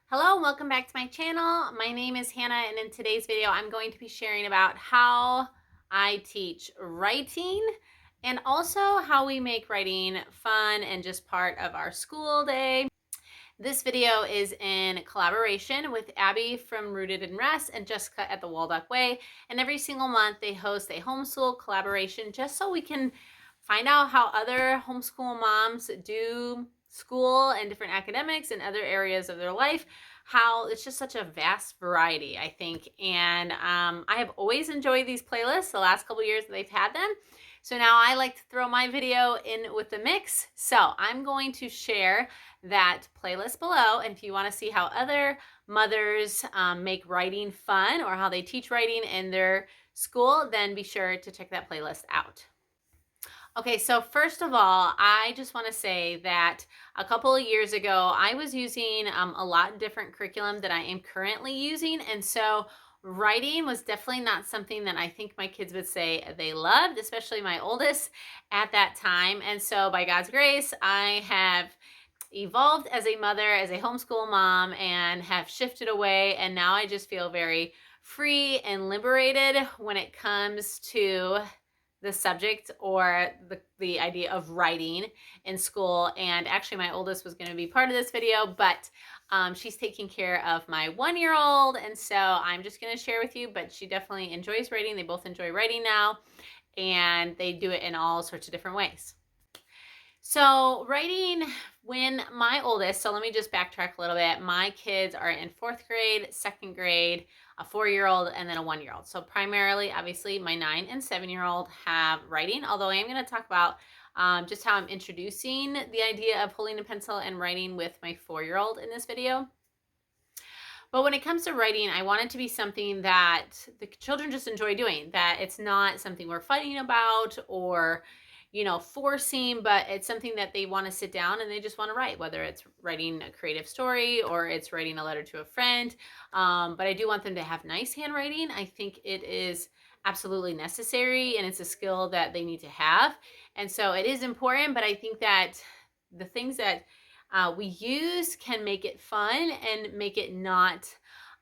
Hello, welcome back to my channel. My name is Hannah, and in today's video, I'm going to be sharing about how I teach writing and also how we make writing fun and just part of our school day. This video is in collaboration with Abby from Rooted in Rest and Jessica at the Waldock Way. And every single month they host a homeschool collaboration just so we can find out how other homeschool moms do school and different academics and other areas of their life. How it's just such a vast variety, I think. And I have always enjoyed these playlists the last couple years that they've had them. So now I like to throw my video in with the mix. So I'm going to share that playlist below. And if you want to see how other mothers make writing fun or how they teach writing in their school, then be sure to check that playlist out. Okay, so first of all, I just want to say that a couple of years ago, I was using a lot different curriculum that I am currently using. And so writing was definitely not something that I think my kids would say they loved, especially my oldest at that time. And so by God's grace, I have evolved as a mother, as a homeschool mom, and have shifted away. And now I just feel very free and liberated when it comes to the subject or the idea of writing in school. And actually my oldest was going to be part of this video, but she's taking care of my 1-year-old. And so I'm just going to share with you, but she definitely enjoys writing. They both enjoy writing now, and they do it in all sorts of different ways. So writing when my oldest, so let me just backtrack a little bit. My kids are in 4th grade, 2nd grade, a 4-year-old, and then a 1-year-old. So primarily, obviously, my 9 and 7-year-old have writing, although I am going to talk about just how I'm introducing the idea of holding a pencil and writing with my 4-year-old in this video. But when it comes to writing, I want it to be something that the children just enjoy doing, that it's not something we're fighting about or forcing, but it's something that they want to sit down and they just want to write, whether it's writing a creative story or it's writing a letter to a friend. But I do want them to have nice handwriting. I think it is absolutely necessary and it's a skill that they need to have. And so it is important, but I think that the things that we use can make it fun and make it not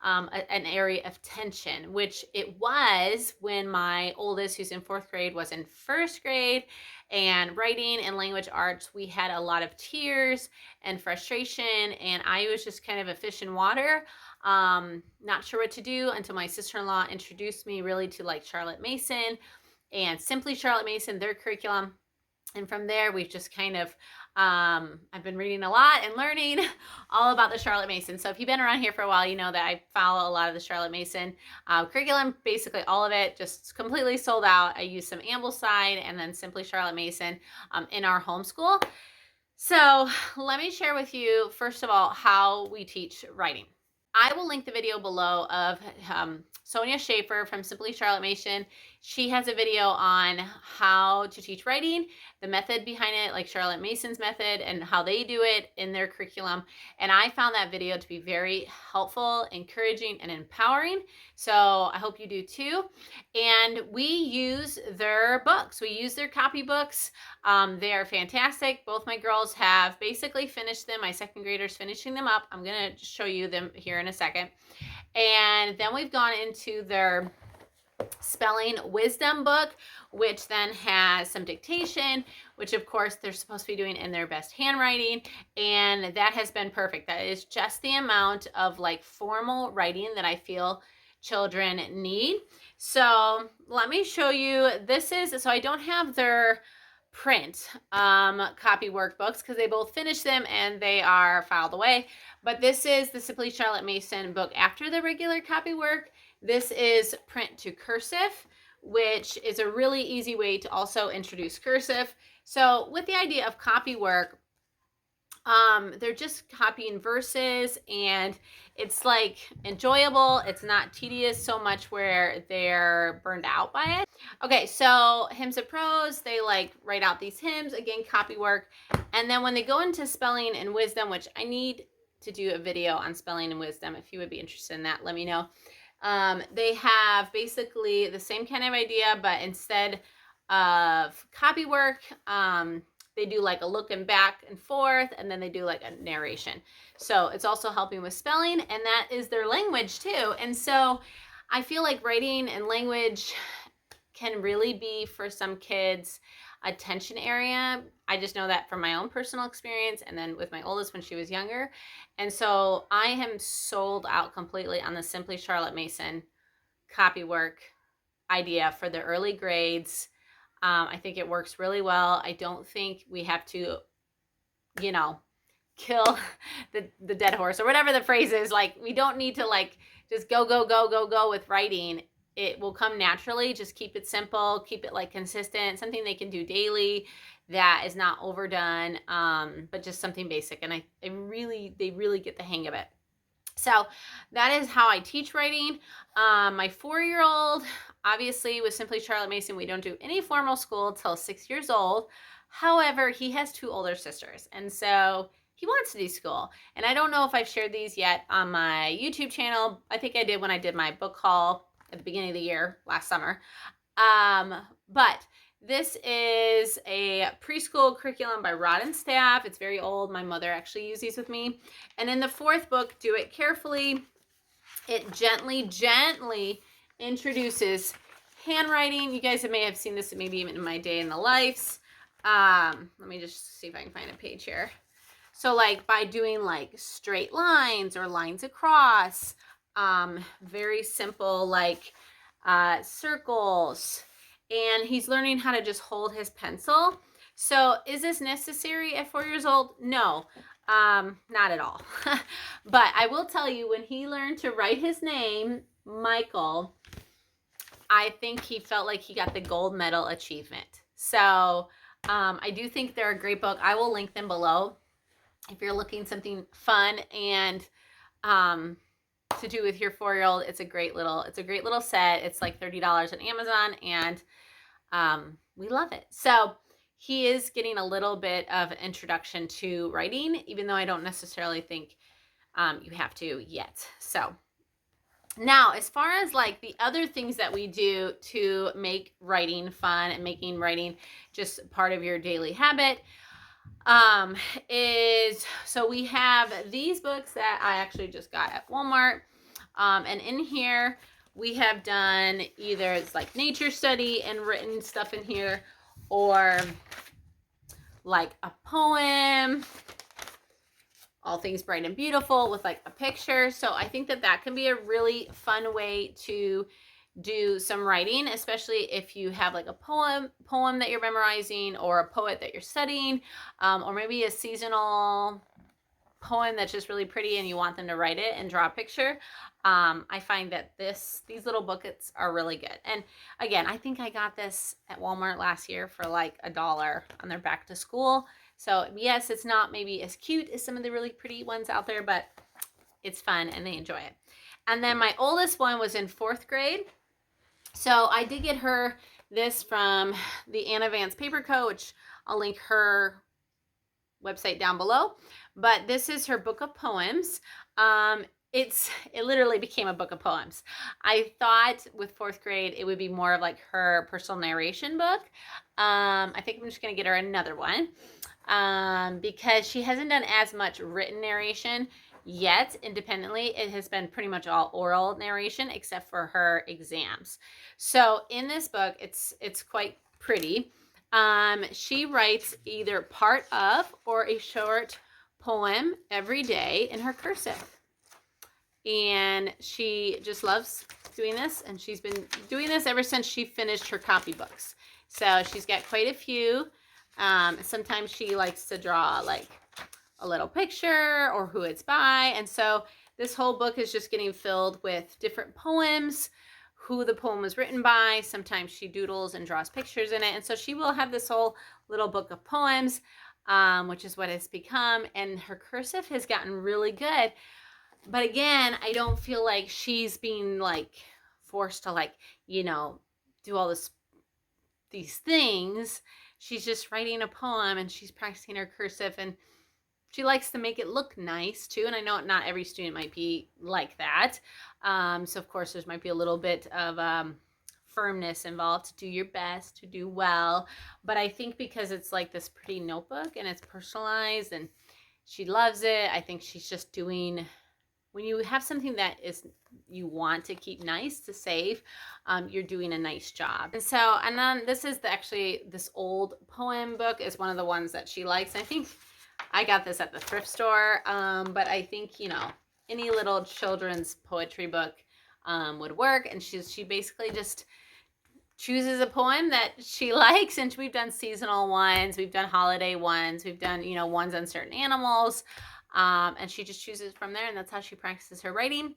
an area of tension, which it was when my oldest, who's in 4th grade, was in 1st grade. And writing and language arts, we had a lot of tears and frustration, and I was just kind of a fish in water, not sure what to do until my sister-in-law introduced me really to like Charlotte Mason and Simply Charlotte Mason, their curriculum. And from there, we've just kind of, I've been reading a lot and learning all about the Charlotte Mason. So if you've been around here for a while, you know that I follow a lot of the Charlotte Mason curriculum, basically all of it, just completely sold out. I use some Ambleside and then Simply Charlotte Mason in our homeschool. So let me share with you, first of all, how we teach writing. I will link the video below of Sonia Schaefer from Simply Charlotte Mason. She has a video on how to teach writing, the method behind it, like Charlotte Mason's method, and how they do it in their curriculum. And I found that video to be very helpful, encouraging, and empowering. So I hope you do too. And we use their books. We use their copy books. They are fantastic. Both my girls have basically finished them. My 2nd grader's finishing them up. I'm going to show you them here in a second. And then we've gone into their spelling wisdom book, which then has some dictation, which of course they're supposed to be doing in their best handwriting. And that has been perfect. That is just the amount of like formal writing that I feel children need. So let me show you. So I don't have their print copy workbooks because they both finished them and they are filed away. But this is the Simply Charlotte Mason book after the regular copy work. This is print to cursive, which is a really easy way to also introduce cursive. So with the idea of copy work, they're just copying verses and it's like enjoyable. It's not tedious so much where they're burned out by it. Okay, so hymns of prose, they like write out these hymns, again, copy work. And then when they go into spelling and wisdom, which I need to do a video on spelling and wisdom, if you would be interested in that, let me know. They have basically the same kind of idea, but instead of copy work, they do like a looking back and forth, and then they do like a narration. So it's also helping with spelling, and that is their language too. And so I feel like writing and language can really be for some kids attention area. I just know that from my own personal experience, and then with my oldest when she was younger. And so I am sold out completely on the Simply Charlotte Mason copy work idea for the early grades. I think it works really well. I don't think we have to, you know, kill the dead horse or whatever the phrase is. Like, we don't need to like just go with writing. It will come naturally. Just keep it simple, keep it like consistent, something they can do daily that is not overdone, but just something basic. And they really get the hang of it. So that is how I teach writing. My 4-year-old, obviously with Simply Charlotte Mason, we don't do any formal school till 6 years old. However, he has 2 older sisters, and so he wants to do school. And I don't know if I've shared these yet on my YouTube channel. I think I did when I did my book haul at the beginning of the year last summer. But this is a preschool curriculum by Rod and Staff. It's very old. My mother actually used these with me. And in the 4th book, Do It Carefully, it gently introduces handwriting. You guys may have seen this maybe even in my day in the lives. Let me just see if I can find a page here. So like by doing like straight lines or lines across, very simple like circles. And he's learning how to just hold his pencil. So is this necessary at 4 years old? No, not at all. But I will tell you, when he learned to write his name, Michael, I think he felt like he got the gold medal achievement. So I do think they're a great book. I will link them below if you're looking something fun and to do with your 4-year-old. It's a great little set. It's like $30 on Amazon, and we love it. So he is getting a little bit of introduction to writing, even though I don't necessarily think you have to yet. So now, as far as like the other things that we do to make writing fun and making writing just part of your daily habit, so we have these books that I actually just got at Walmart. And in here we have done either it's like nature study and written stuff in here, or like a poem, all things bright and beautiful with like a picture. So I think that can be a really fun way to do some writing, especially if you have like a poem that you're memorizing, or a poet that you're studying, or maybe a seasonal poem that's just really pretty and you want them to write it and draw a picture. I find that these little booklets are really good. And again, I think I got this at Walmart last year for like $1 on their back to school. So yes, it's not maybe as cute as some of the really pretty ones out there, but it's fun and they enjoy it. And then my oldest one was in 4th grade. So I did get her this from the Anna Vance Paper Co., which I'll link her website down below. But this is her book of poems. It literally became a book of poems. I thought with 4th grade it would be more of like her personal narration book. I think I'm just gonna get her another one because she hasn't done as much written narration yet independently. It has been pretty much all oral narration except for her exams. So in this book, it's quite pretty. She writes either part of or a short poem every day in her cursive. And she just loves doing this, and she's been doing this ever since she finished her copybooks. So she's got quite a few. Sometimes she likes to draw like a little picture or who it's by. And so this whole book is just getting filled with different poems, who the poem was written by. Sometimes she doodles and draws pictures in it. And so she will have this whole little book of poems, which is what it's become. And her cursive has gotten really good. But again, I don't feel like she's being like forced to like, do all these things. She's just writing a poem and she's practicing her cursive, and she likes to make it look nice too. And I know not every student might be like that. So of course there might be a little bit of firmness involved to do your best, to do well. But I think because it's like this pretty notebook and it's personalized and she loves it, I think she's just doing, when you have something that is you want to keep nice to save, you're doing a nice job. And so, and then this is actually this old poem book is one of the ones that she likes. I think I got this at the thrift store, but I think, you know, any little children's poetry book would work. And she basically just chooses a poem that she likes, and we've done seasonal ones, we've done holiday ones, we've done, you know, ones on certain animals, and she just chooses from there, and that's how she practices her writing.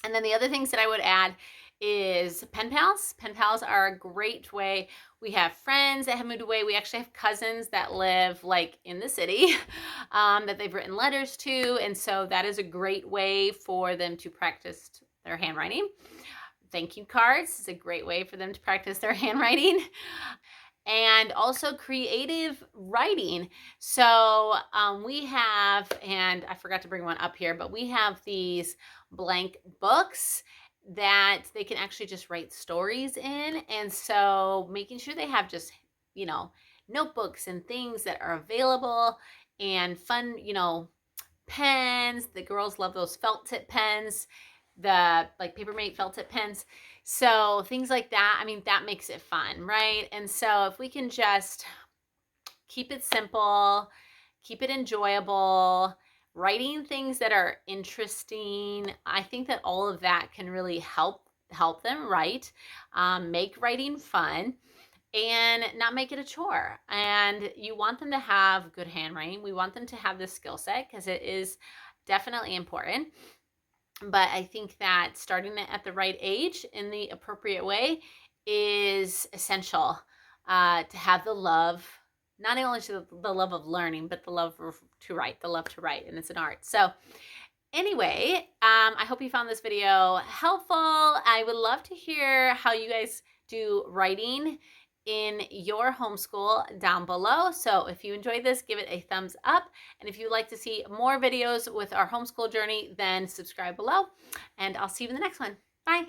And then the other things that I would add is pen pals. Pen pals are a great way. We have friends that have moved away. We actually have cousins that live like in the city that they've written letters to. And so that is a great way for them to practice their handwriting. Thank you cards is a great way for them to practice their handwriting. And also creative writing. So we have, and I forgot to bring one up here, but we have these blank books that they can actually just write stories in. And so making sure they have just, you know, notebooks and things that are available and fun, you know, pens. The girls love those felt tip pens, the like Papermate felt tip pens. So things like that, I mean, that makes it fun, right? And so if we can just keep it simple, keep it enjoyable, writing things that are interesting, I think that all of that can really help them write, make writing fun, and not make it a chore. And you want them to have good handwriting. We want them to have this skill set because it is definitely important. But I think that starting it at the right age in the appropriate way is essential to have the love, not only to the love of learning, but the love to write, and it's an art. So anyway, I hope you found this video helpful. I would love to hear how you guys do writing in your homeschool down below. So if you enjoyed this, give it a thumbs up. And if you'd like to see more videos with our homeschool journey, then subscribe below. And I'll see you in the next one. Bye.